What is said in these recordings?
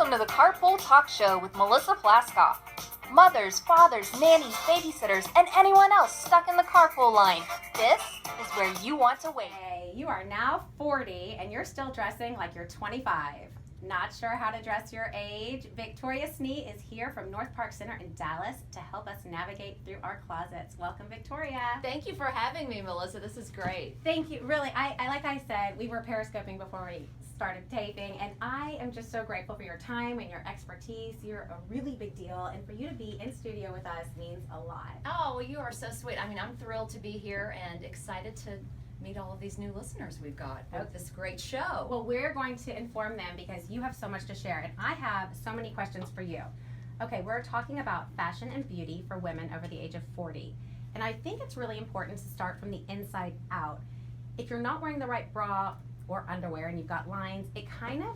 Welcome to the Carpool Talk Show with Melissa Plaskoff. Mothers, fathers, nannies, babysitters, and anyone else stuck in the carpool line. This is where you want to wait. Hey, you are now 40 and you're still dressing like you're 25. Not sure how to dress your age? Victoria Snee is here from North Park Center in Dallas to help us navigate through our closets. Welcome, Victoria. Thank you for having me, Melissa. This is great. Thank you. Really, I like I said, we were periscoping before we started taping, and I am just so grateful for your time and your expertise. You're a really big deal, and for you to be in studio with us means a lot. Oh, well, you are so sweet. I mean, I'm thrilled to be here and excited to meet all of these new listeners we've got with this great show. Well, we're going to inform them because you have so much to share, and I have so many questions for you. Okay, we're talking about fashion and beauty for women over the age of 40, and I think it's really important to start from the inside out. If you're not wearing the right bra or underwear and you've got lines, it kind of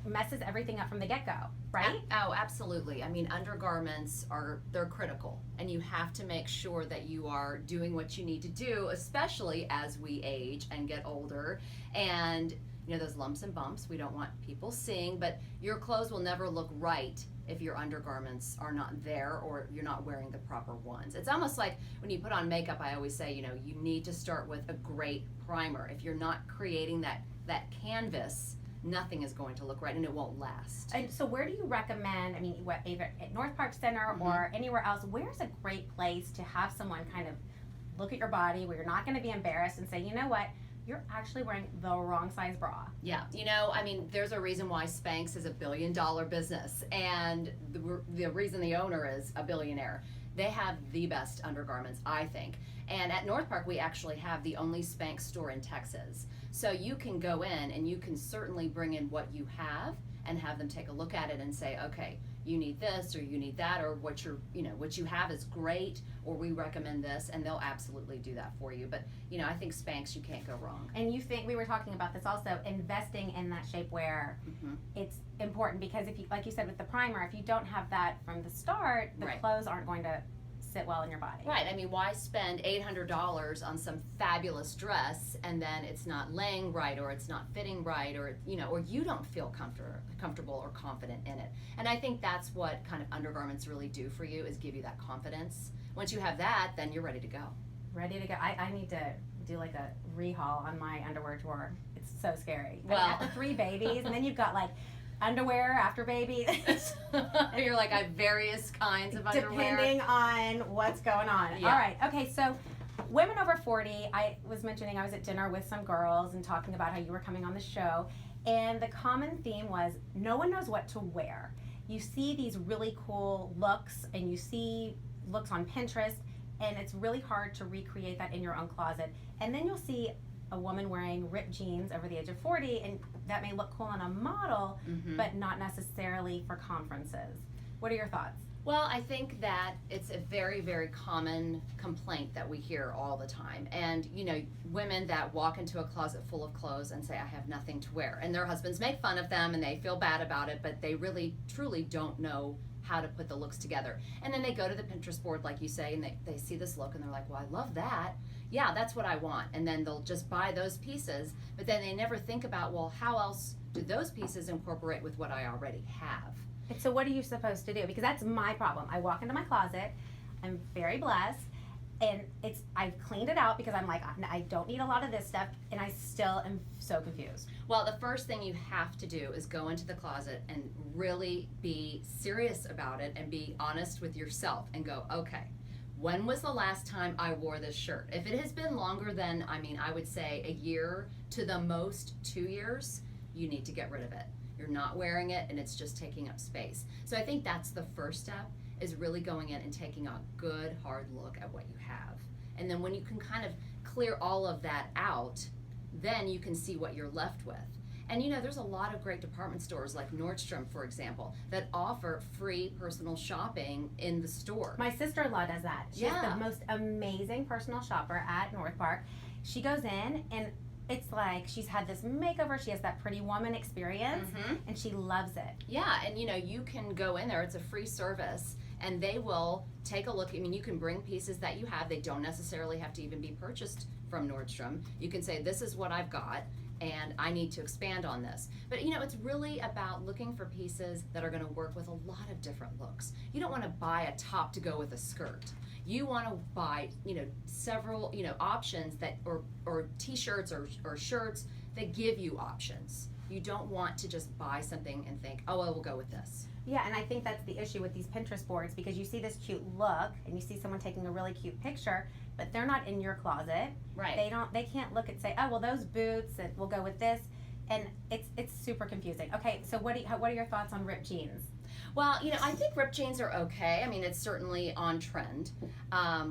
messes everything up from the get-go, right? Oh, absolutely. I mean, undergarments they're critical, and you have to make sure that you are doing what you need to do, especially as we age and get older. And you know, those lumps and bumps, we don't want people seeing, but your clothes will never look right if your undergarments are not there or you're not wearing the proper ones. It's almost like when you put on makeup, I always say, you know, you need to start with a great primer. If you're not creating that canvas, nothing is going to look right and it won't last. And so where do you recommend, I mean, either at North Park Center or anywhere else, where's a great place to have someone kind of look at your body where you're not going to be embarrassed and say, you know what, you're actually wearing the wrong size bra? Yeah, you know, I mean, there's a reason why Spanx is $1 billion business, and the reason the owner is a billionaire. They have the best undergarments, I think. And at North Park, we actually have the only Spanx store in Texas. So you can go in and you can certainly bring in what you have and have them take a look at it and say, okay, you need this or you need that, or what you have is great, or we recommend this, and they'll absolutely do that for you. But you know, I think Spanx, you can't go wrong. And you think, we were talking about this also, investing in that shapewear, it's important because if you, like you said with the primer, if you don't have that from the start, the clothes aren't going to sit well in your body. Right. I mean, why spend $800 on some fabulous dress and then it's not laying right, or it's not fitting right, or or you don't feel comfortable or confident in it. And I think that's what kind of undergarments really do for you, is give you that confidence. Once you have that, then you're ready to go. Ready to go. I need to do like a rehaul on my underwear drawer. It's so scary. Well, after 3 babies, and then you've got like underwear after baby. You're like, I have various kinds of underwear. Depending on what's going on. Yeah. All right. Okay, so women over 40, I was mentioning I was at dinner with some girls and talking about how you were coming on the show, and the common theme was no one knows what to wear. You see these really cool looks, and you see looks on Pinterest, and it's really hard to recreate that in your own closet. And then you'll see a woman wearing ripped jeans over the age of 40, and that may look cool on a model, but not necessarily for conferences. What are your thoughts? Well, I think that it's a very, very common complaint that we hear all the time. And, you know, women that walk into a closet full of clothes and say, I have nothing to wear. And their husbands make fun of them and they feel bad about it, but they really, truly don't know how to put the looks together. And then they go to the Pinterest board, like you say, and they see this look and they're like, well, I love that. Yeah, that's what I want. And then they'll just buy those pieces, but then they never think about, well, how else do those pieces incorporate with what I already have? And so what are you supposed to do? Because that's my problem. I walk into my closet, I'm very blessed, and I've cleaned it out because I'm like, I don't need a lot of this stuff, and I still am so confused. Well, the first thing you have to do is go into the closet and really be serious about it and be honest with yourself and go, okay, when was the last time I wore this shirt? If it has been longer than, I would say a year to the most 2 years, you need to get rid of it. You're not wearing it and it's just taking up space. So I think that's the first step, is really going in and taking a good hard look at what you have. And then when you can kind of clear all of that out, then you can see what you're left with. And you know, there's a lot of great department stores like Nordstrom, for example, that offer free personal shopping in the store. My sister-in-law does that. She's the most amazing personal shopper at North Park. She goes in and it's like she's had this makeover, she has that pretty woman experience, and she loves it. Yeah, and you know, you can go in there, it's a free service, and they will take a look. I mean, you can bring pieces that you have. They don't necessarily have to even be purchased from Nordstrom. You can say, this is what I've got, and I need to expand on this. But you know, it's really about looking for pieces that are going to work with a lot of different looks. You don't want to buy a top to go with a skirt. You want to buy, you know, several, you know, options that, or t-shirts or shirts that give you options. You don't want to just buy something and think, oh, well, we'll go with this. Yeah, and I think that's the issue with these Pinterest boards, because you see this cute look and you see someone taking a really cute picture, but they're not in your closet. Right. They can't look and say, oh, well, those boots and we'll go with this, and it's super confusing. Okay, so what are your thoughts on ripped jeans? Well, you know, I think ripped jeans are okay. I mean, it's certainly on trend,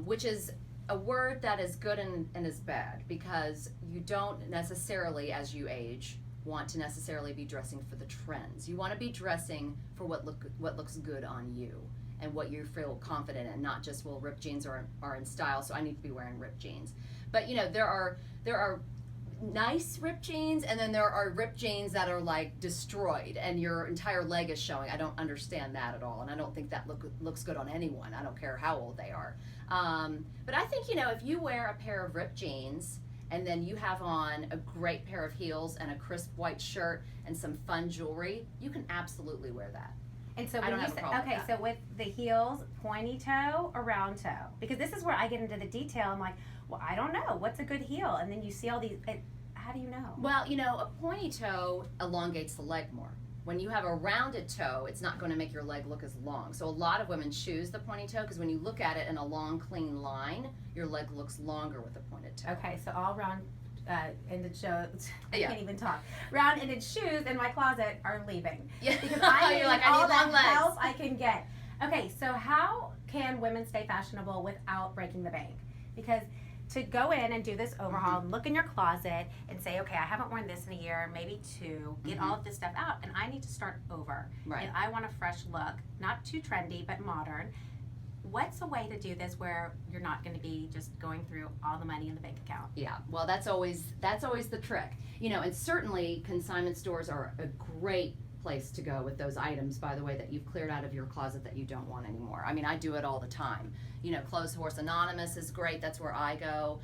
which is a word that is good and is bad, because you don't necessarily, as you age, want to necessarily be dressing for the trends. You want to be dressing for what looks good on you and what you feel confident in, not just, well, ripped jeans are in style, so I need to be wearing ripped jeans. But you know, there are nice ripped jeans, and then there are ripped jeans that are like destroyed and your entire leg is showing. I don't understand that at all, and I don't think that looks good on anyone. I don't care how old they are. But I think, you know, if you wear a pair of ripped jeans and then you have on a great pair of heels and a crisp white shirt and some fun jewelry, you can absolutely wear that. And so I don't have a problem with okay, that. so with the heels, pointy toe or round toe? Because this is where I get into the detail. I'm like, well, I don't know. What's a good heel? And then you see all these, how do you know? Well, you know, a pointy toe elongates the leg more. When you have a rounded toe, it's not going to make your leg look as long. So a lot of women choose the pointy toe because when you look at it in a long, clean line, your leg looks longer with a pointed toe. Okay, so all round ended shoes. I Yeah. can't even talk. Round ended shoes in my closet are leaving. Yeah. Because I need You're like, all I need long the legs. help I can get. Okay, so how can women stay fashionable without breaking the bank? Because to go in and do this overhaul and look in your closet and say, okay, I haven't worn this in a year, maybe two, get all of this stuff out, and I need to start over. Right. And I want a fresh look, not too trendy, but modern. What's a way to do this where you're not going to be just going through all the money in the bank account? Yeah, well, that's always the trick. You know, and certainly consignment stores are a great place to go with those items, by the way, that you've cleared out of your closet that you don't want anymore. I mean, I do it all the time. You know, Clothes Horse Anonymous is great. That's where I go.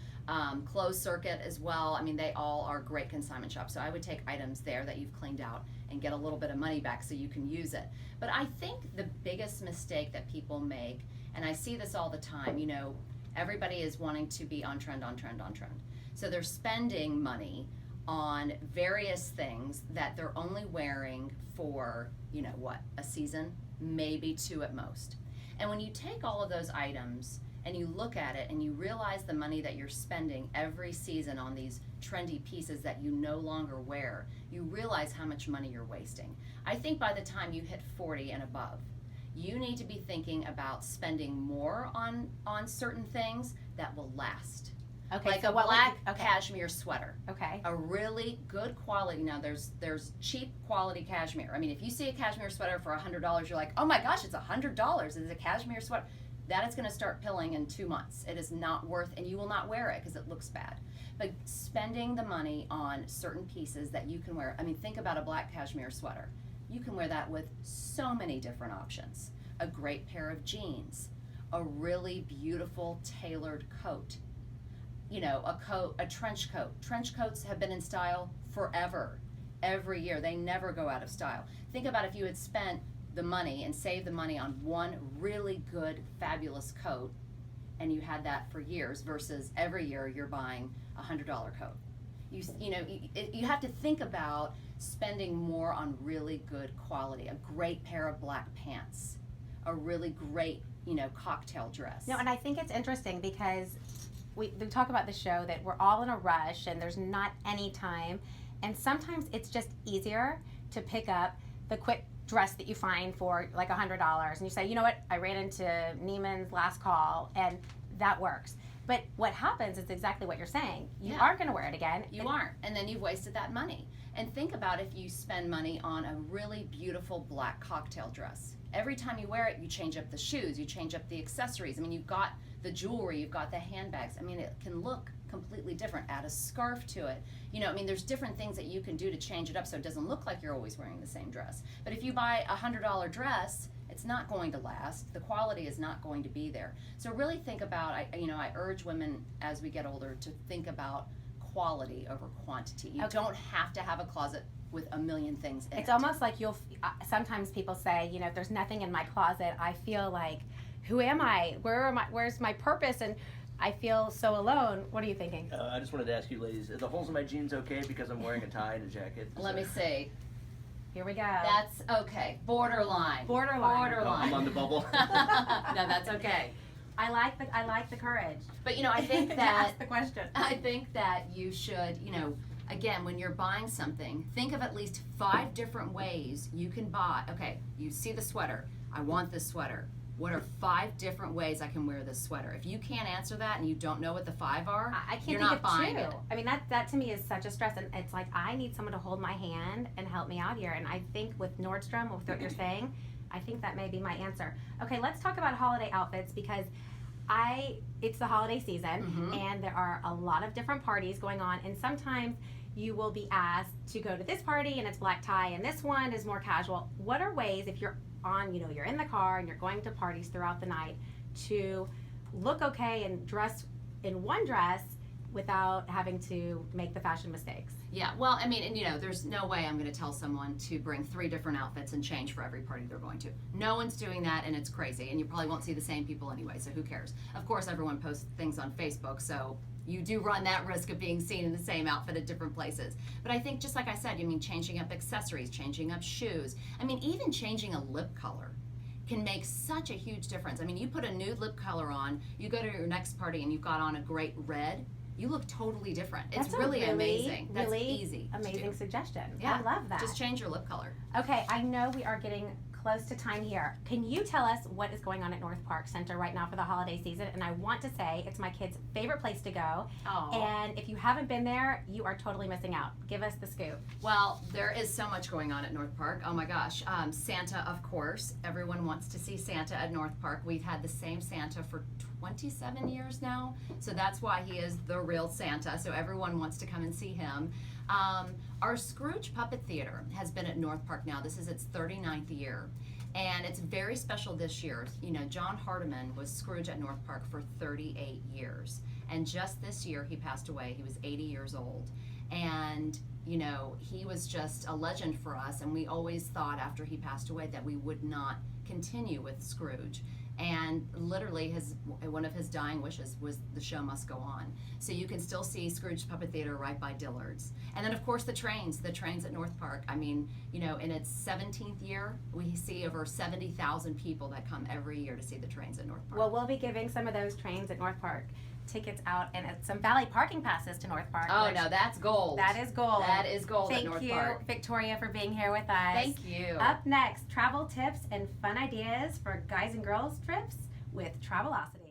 Clothes Circuit as well. I mean, they all are great consignment shops. So I would take items there that you've cleaned out and get a little bit of money back so you can use it. But I think the biggest mistake that people make, and I see this all the time, you know, everybody is wanting to be on trend, on trend, on trend. So they're spending money on various things that they're only wearing for, you know what, a season, maybe two at most. And when you take all of those items and you look at it and you realize the money that you're spending every season on these trendy pieces that you no longer wear, you realize how much money you're wasting. I think by the time you hit 40 and above, you need to be thinking about spending more on certain things that will last. Okay, Like so a what black would you, cashmere sweater. Okay. A really good quality. Now there's cheap quality cashmere. I mean, if you see a cashmere sweater for $100, you're like, oh my gosh, it's $100. It's a cashmere sweater. That is going to start pilling in 2 months. It is not worth, and you will not wear it because it looks bad. But spending the money on certain pieces that you can wear. I mean, think about a black cashmere sweater. You can wear that with so many different options. A great pair of jeans, a really beautiful tailored coat. You know, a trench coat. Trench coats have been in style forever, every year. They never go out of style. Think about if you had spent the money and saved the money on one really good, fabulous coat, and you had that for years versus every year you're buying a $100 coat. You have to think about spending more on really good quality. A great pair of black pants, a really great, you know, cocktail dress. No, and I think it's interesting because we talk about the show that we're all in a rush and there's not any time, and sometimes it's just easier to pick up the quick dress that you find for like $100 and you say, you know what, I ran into Neiman's last call and that works. But what happens is exactly what you're saying. You aren't going to wear it again. You aren't, and then you've wasted that money. And think about if you spend money on a really beautiful black cocktail dress. Every time you wear it, you change up the shoes, you change up the accessories. I mean, you've got the jewelry, you've got the handbags. I mean, it can look completely different. Add a scarf to it. You know, I mean, there's different things that you can do to change it up so it doesn't look like you're always wearing the same dress. But if you buy a $100 dress, it's not going to last. The quality is not going to be there. So really think about, I urge women as we get older to think about quality over quantity. You don't have to have a closet with a million things in it. It's almost like sometimes people say, you know, if there's nothing in my closet, I feel like, who am I? Where's my purpose? And I feel so alone. What are you thinking? I just wanted to ask you ladies, are the holes in my jeans okay because I'm wearing a tie and a jacket? Let me see. Here we go. That's okay. Borderline. Oh, I'm on the bubble. No, that's okay. I like the courage. But, you know, I think To that ask the question. I think that you should, you know, again, when you're buying something, think of at least 5 different ways you can buy. Okay, you see the sweater. I want this sweater. What are 5 different ways I can wear this sweater? If you can't answer that and you don't know what the 5 are, I can't you're think not of buying 2. it. I mean, that to me is such a stress, and it's like I need someone to hold my hand and help me out here. And I think with Nordstrom, with what you're saying, I think that may be my answer. Okay, let's talk about holiday outfits because it's the holiday season and there are a lot of different parties going on, and sometimes you will be asked to go to this party and it's black tie and this one is more casual. What are ways, if you're you're in the car and you're going to parties throughout the night, to look okay and dress in one dress without having to make the fashion mistakes? Yeah, well, I mean, and you know, there's no way I'm going to tell someone to bring 3 different outfits and change for every party they're going to. No one's doing that, and it's crazy, and you probably won't see the same people anyway, so who cares? Of course, everyone posts things on Facebook, so you do run that risk of being seen in the same outfit at different places. But I think, just like I said, changing up accessories, changing up shoes. I mean, even changing a lip color can make such a huge difference. I mean, you put a nude lip color on, you go to your next party and you've got on a great red, you look totally different. It's really amazing. That's easy. Amazing suggestion. Yeah. I love that. Just change your lip color. Okay, I know we are getting close to time here. Can you tell us what is going on at North Park Center right now for the holiday season? And I want to say it's my kids' favorite place to go. Aww. And if you haven't been there, you are totally missing out. Give us the scoop. Well, there is so much going on at North Park. Oh my gosh. Santa, of course. Everyone wants to see Santa at North Park. We've had the same Santa for 27 years now. So that's why he is the real Santa. So everyone wants to come and see him. Our Scrooge Puppet Theater has been at North Park now. This is its 39th year. And it's very special this year. You know, John Hardiman was Scrooge at North Park for 38 years. And just this year, he passed away. He was 80 years old. And, you know, he was just a legend for us. And we always thought after he passed away that we would not continue with Scrooge. And literally one of his dying wishes was the show must go on. So you can still see Scrooge Puppet Theater right by Dillard's. And then of course the trains at North Park. I mean, you know, in its 17th year, we see over 70,000 people that come every year to see the trains at North Park. Well, we'll be giving some of those trains at North Park tickets out and some valet parking passes to North Park. Oh no, that's gold. That is gold. That is gold at North Park. Thank you, Victoria, for being here with us. Thank you. Up next, travel tips and fun ideas for guys and girls trips with Travelocity.